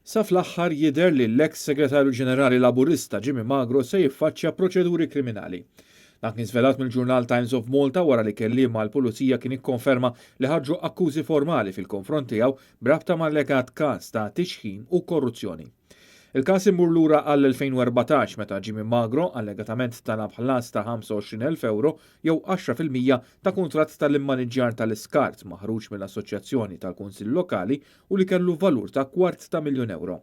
Sa fl-aħħar jidher li l-eks segretarju ġenerali Laburista Jimmy Magro se jiffaċċja proċeduri kriminali. Dak niżvelat mill-ġurnal Times of Malta wara li kelliema l-Pulizija kien ikkonferma li ħarġu akkużi formali fil-konfront tiegħu brabta mal-legat każ ta' tixħim u korruzzjoni. Il-każ imur lura għall-2014 meta Jimmy Magro allegatament talab ħlas ta' 25,000 euro jew 10% ta' kuntratt tal-immaniġġjar tal-iskart maħruġ mill-Assoċjazzjoni tal-Kunsill Lokali u li kellu valur ta' €250,000.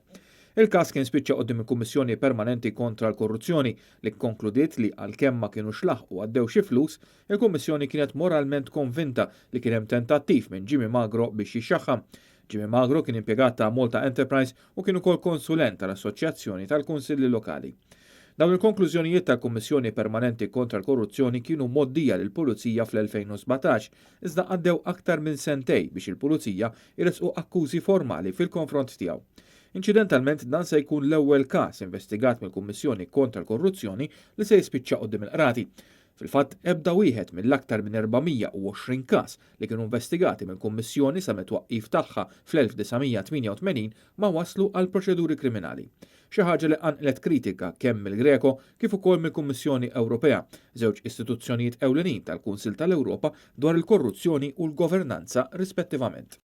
Il-każ kien spiċċa qudiem il-Kummissjoni Permanenti kontra l-Korruzzjoni li konkludiet li għalkemm ma kienux laħqu għaddew xi flus, il-Kummissjoni kienet moralment konvinta li kien hemm tentattiv minn Jimmy Magro biex jixaħħam. Jimmy Magro kien impjegat ta' Malta Enterprise u kien ukoll konsulent tal-Assoċjazzjoni tal-Kunsilli Lokali. Dawn il-konklużjonijiet tal-Kummissjoni Permanenti kontra l-Korruzzjoni kienu moddija lil pulizija fl-2017, iżda għaddew aktar minn sentej biex il-Pulizija jresqu akkużi formali fil-konfront tiegħu. Inċidentalment dan se jkun l-ewwel każ investigat mill-Kummissjoni kontra l-Korruzzjoni li se jispiċċa quddiem il-qrati. Fil-fatt ebda wieħed mill-aktar minn 420 każ li kienu investigati mill-Kummissjoni sa met-twaqqif tagħha fl-1988 ma waslu għal proċeduri kriminali. Xi ħaġa li qanqlet kritika kemm mill-Greko kif ukoll mill-Kummissjoni Ewropea, żewġ istituzzjonijiet ewlenin tal-Kunsill tal-Ewropa dwar il-korruzzjoni u l-governanza rispettivament.